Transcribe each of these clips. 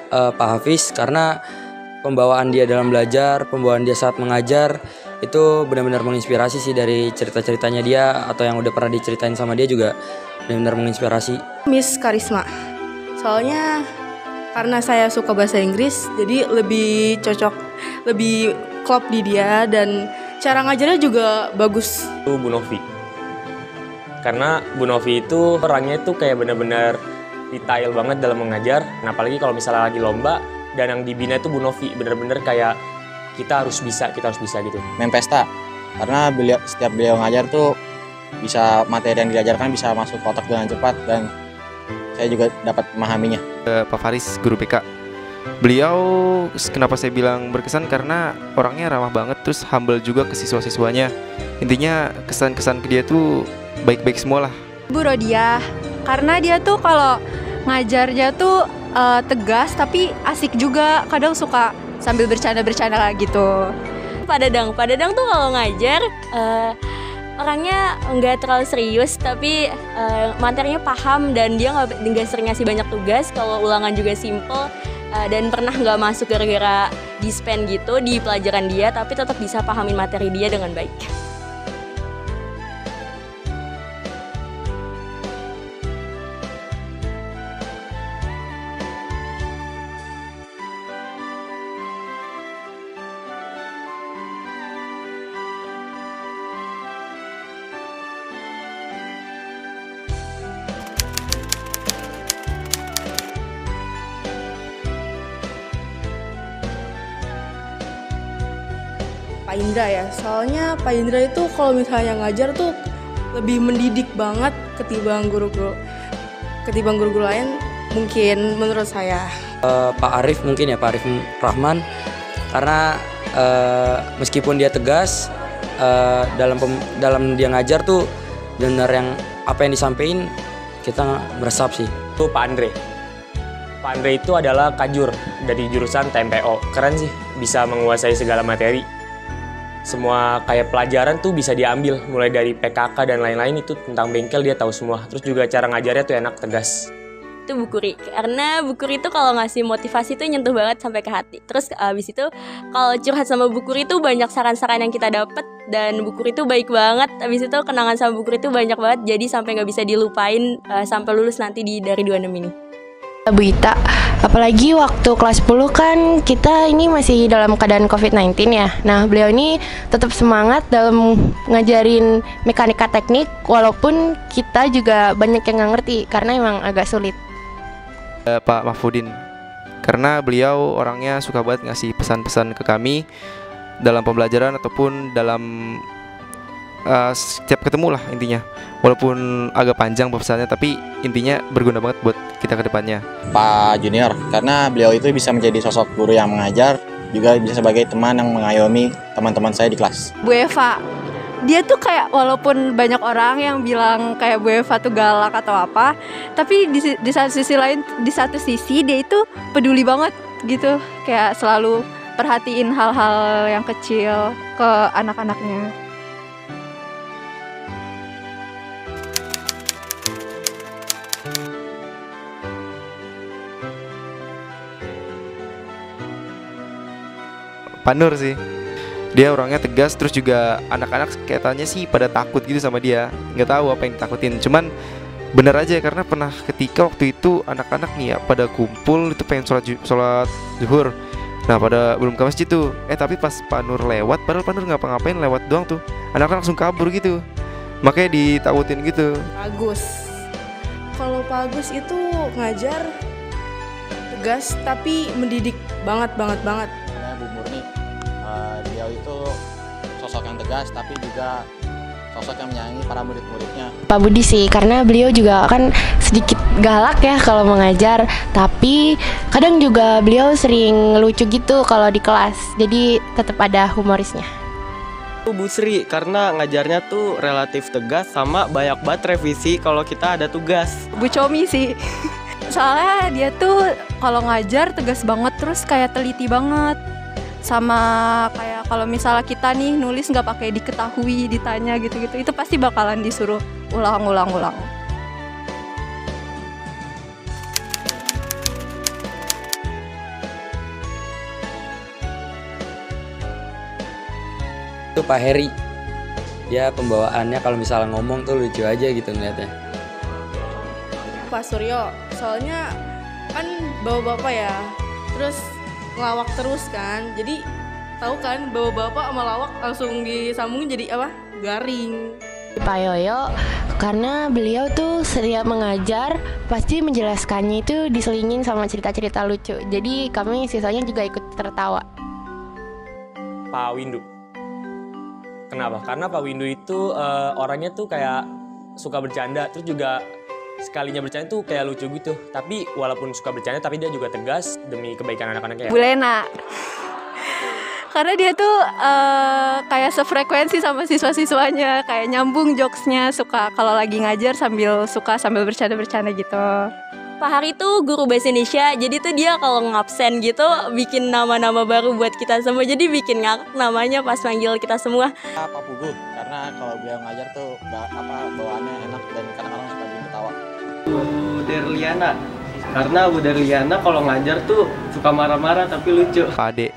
Pak Hafiz, karena pembawaan dia dalam belajar, pembawaan dia saat mengajar itu benar-benar menginspirasi sih. Dari cerita-ceritanya dia atau yang udah pernah diceritain sama dia juga benar-benar menginspirasi. Miss Karisma. Soalnya karena saya suka bahasa Inggris, jadi lebih cocok, lebih klop di dia dan cara ngajarnya juga bagus. Itu Bu Novi. Karena Bu Novi itu orangnya itu kayak benar-benar detail banget dalam mengajar. Nah, apalagi kalau misalnya lagi lomba dan yang dibina itu Bu Novi, benar-benar kayak kita harus bisa gitu. Main pesta, karena setiap beliau ngajar tuh bisa materi yang diajarkan bisa masuk otak dengan cepat dan saya juga dapat memahaminya. Pak Faris, guru BK. Beliau kenapa saya bilang berkesan karena orangnya ramah banget, terus humble juga ke siswa-siswanya. Intinya kesan-kesan ke dia tuh baik-baik semua lah. Bu Rodia, karena dia tuh kalau ngajarnya tuh tegas tapi asik juga, kadang suka sambil bercanda-bercanda gitu. Pak Dadang tuh kalau ngajar orangnya nggak terlalu serius, tapi materinya paham dan dia nggak sering ngasih banyak tugas. Kalau ulangan juga simple dan pernah nggak masuk gara-gara dispen gitu di pelajaran dia, tapi tetap bisa pahamin materi dia dengan baik. Pak Indra ya, soalnya Pak Indra itu kalau misalnya ngajar tuh lebih mendidik banget ketimbang guru-guru lain mungkin menurut saya. Pak Arif mungkin ya, Pak Arif Rahman, karena meskipun dia tegas dalam dia ngajar tuh benar yang apa yang disampaikan kita meresap sih. Itu Pak Andre. Pak Andre itu adalah kajur dari jurusan TMPO. Keren sih, bisa menguasai segala materi. Semua kayak pelajaran tuh bisa diambil, mulai dari PKK dan lain-lain itu tentang bengkel dia tahu semua. Terus juga cara ngajarnya tuh enak, tegas. Itu Bu Kuri, karena Bu Kuri itu kalau ngasih motivasi tuh nyentuh banget sampai ke hati. Terus abis itu kalau curhat sama Bu Kuri tuh banyak saran-saran yang kita dapet, dan Bu Kuri tuh baik banget. Abis itu kenangan sama Bu Kuri tuh banyak banget, jadi sampai nggak bisa dilupain sampai lulus nanti dari 26 ini. Bu Ita, apalagi waktu kelas 10 kan kita ini masih dalam keadaan COVID-19 ya. Nah, beliau ini tetap semangat dalam ngajarin mekanika teknik walaupun kita juga banyak yang nggak ngerti karena emang agak sulit. Pak Mahfudin, karena beliau orangnya suka banget ngasih pesan-pesan ke kami dalam pembelajaran ataupun dalam setiap ketemu lah intinya. Walaupun agak panjang pesannya, tapi intinya berguna banget buat kita ke depannya. Pak Junior, karena beliau itu bisa menjadi sosok guru yang mengajar, juga bisa sebagai teman yang mengayomi teman-teman saya di kelas. Bu Eva, dia tuh kayak walaupun banyak orang yang bilang kayak Bu Eva tuh galak atau apa, tapi di satu sisi dia itu peduli banget gitu, kayak selalu perhatiin hal-hal yang kecil ke anak-anaknya. Pak Nur sih, dia orangnya tegas, terus juga anak-anak kayaknya sih pada takut gitu sama dia. Nggak tahu apa yang ditakutin, cuman bener aja karena pernah ketika waktu itu anak-anak nih ya pada kumpul itu pengen sholat zuhur. Nah pada belum ke masjid tuh, tapi pas Pak Nur lewat, padahal Pak Nur ngapa-ngapain lewat doang tuh, anak-anak langsung kabur gitu, makanya ditakutin gitu. Agus, kalau Pak Agus itu ngajar tegas tapi mendidik banget. Karena Bu Murni, beliau itu sosok yang tegas tapi juga sosok yang menyayangi para murid-muridnya. Pak Budi sih, karena beliau juga kan sedikit galak ya kalau mengajar, tapi kadang juga beliau sering lucu gitu kalau di kelas, jadi tetap ada humorisnya. Bu Sri, karena ngajarnya tuh relatif tegas sama banyak banget revisi kalau kita ada tugas. Bu Comi sih, soalnya dia tuh kalau ngajar tegas banget, terus kayak teliti banget. Sama kayak kalau misalnya kita nih nulis nggak pakai diketahui, ditanya gitu-gitu, itu pasti bakalan disuruh ulang. Bapak Heri. Dia pembawaannya kalau misalnya ngomong tuh lucu aja gitu ngeliatnya. Pak Suryo, soalnya kan bapak-bapak ya, terus ngelawak terus kan, jadi tahu kan bapak-bapak sama lawak langsung disambungin jadi apa? Garing. Pak Yoyo, karena beliau tuh setiap mengajar pasti menjelaskannya itu diselingin sama cerita-cerita lucu. Jadi kami sisanya juga ikut tertawa. Pak Windu. Kenapa? Karena Pak Windu itu orangnya tuh kayak suka bercanda, terus juga sekalinya bercanda tuh kayak lucu gitu. Tapi walaupun suka bercanda, tapi dia juga tegas demi kebaikan anak-anaknya. Bu Lena. Karena dia tuh kayak sefrekuensi sama siswa-siswanya, kayak nyambung jokesnya, suka kalau lagi ngajar sambil bercanda-bercanda gitu. Pak Hari tuh guru bahasa Indonesia, jadi tuh dia kalau ngabsen gitu bikin nama-nama baru buat kita semua, jadi bikin ngakak namanya pas manggil kita semua. Pak Pugu, karena kalau beliau ngajar tuh bawaannya enak dan kadang-kadang suka bikin ketawa. Bu Derliana, karena Bu Derliana kalau ngajar tuh suka marah-marah tapi lucu. Pak Ade.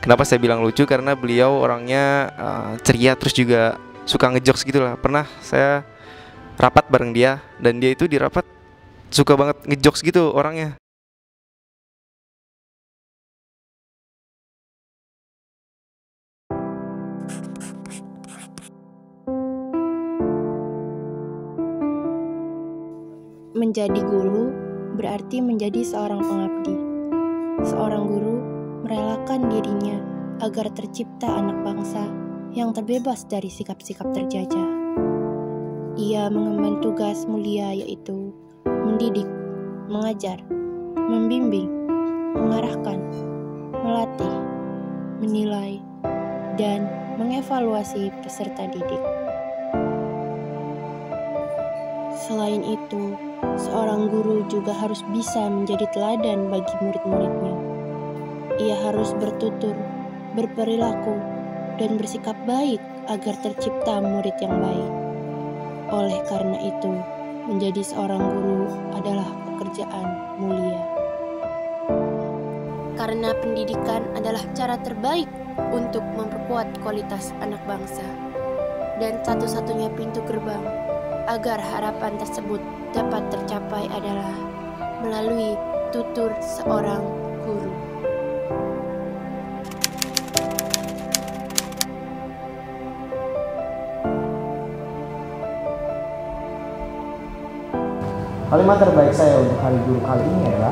Kenapa saya bilang lucu? Karena beliau orangnya ceria, terus juga suka ngejokes gitu lah. Pernah saya rapat bareng dia, dan dia itu di rapat suka banget ngejokes gitu orangnya. Menjadi guru berarti menjadi seorang pengabdi. Seorang guru merelakan dirinya agar tercipta anak bangsa yang terbebas dari sikap-sikap terjajah. Ia mengemban tugas mulia yaitu mendidik, mengajar, membimbing, mengarahkan, melatih, menilai, dan mengevaluasi peserta didik. Selain itu, seorang guru juga harus bisa menjadi teladan bagi murid-muridnya. Ia harus bertutur, berperilaku, dan bersikap baik agar tercipta murid yang baik. Oleh karena itu, menjadi seorang guru adalah pekerjaan mulia. Karena pendidikan adalah cara terbaik untuk memperkuat kualitas anak bangsa, dan satu-satunya pintu gerbang agar harapan tersebut dapat tercapai adalah melalui tutur seorang guru. Kalimat terbaik saya untuk hari guru kali ini adalah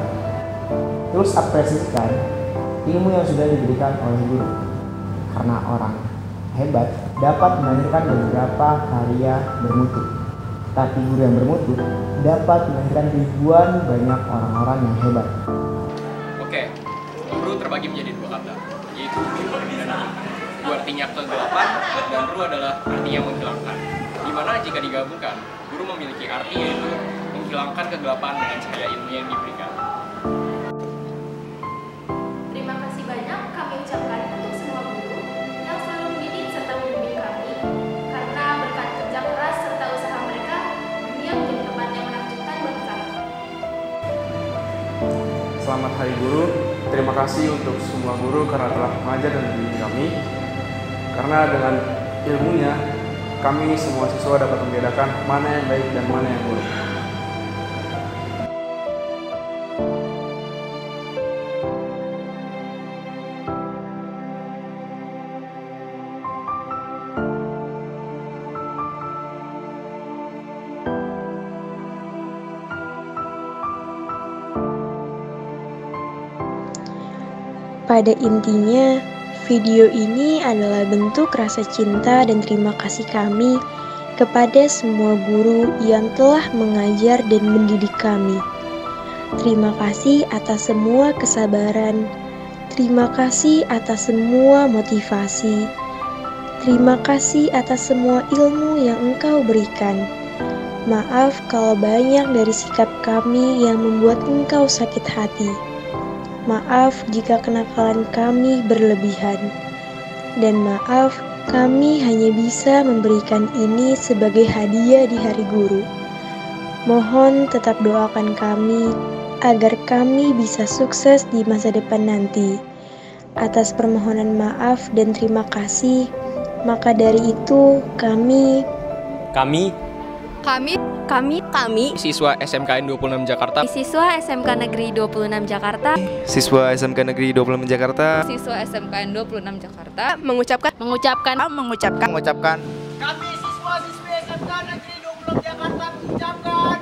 terus apresiasikan ilmu yang sudah diberikan oleh guru, karena orang hebat dapat melahirkan beberapa karya bermutu, tapi guru yang bermutu dapat melahirkan ribuan banyak orang-orang yang hebat. Oke, guru terbagi menjadi dua kata, yaitu guru dan guru. Guru artinya kegelapan dan guru adalah artinya menghilangkan. Dimana jika digabungkan, guru memiliki arti yaitu menghilangkan kegelapan dengan cahaya ilmu yang diberikan. Terima kasih banyak kami ucapkan untuk semua guru yang selalu mendidik serta membimbing kami, karena berkat kerja keras serta usaha mereka, dunia menjadi tempat yang menakjubkan bagi kami. Selamat Hari Guru. Terima kasih untuk semua guru karena telah mengajar dan mendidik kami. Karena dengan ilmunya, kami semua siswa dapat membedakan mana yang baik dan mana yang buruk. Pada intinya, video ini adalah bentuk rasa cinta dan terima kasih kami kepada semua guru yang telah mengajar dan mendidik kami. Terima kasih atas semua kesabaran. Terima kasih atas semua motivasi. Terima kasih atas semua ilmu yang Engkau berikan. Maaf kalau banyak dari sikap kami yang membuat Engkau sakit hati. Maaf jika kenakalan kami berlebihan. Dan maaf, kami hanya bisa memberikan ini sebagai hadiah di Hari Guru. Mohon tetap doakan kami agar kami bisa sukses di masa depan nanti. Atas permohonan maaf dan terima kasih, Maka dari itu kami siswa SMKN 26 Jakarta, siswa SMK Negeri 26 Jakarta, siswa SMK Negeri 26 Jakarta, siswa SMKN 26 Jakarta mengucapkan mengucapkan mengucapkan kami siswa-siswi SMK Negeri 26 Jakarta mengucapkan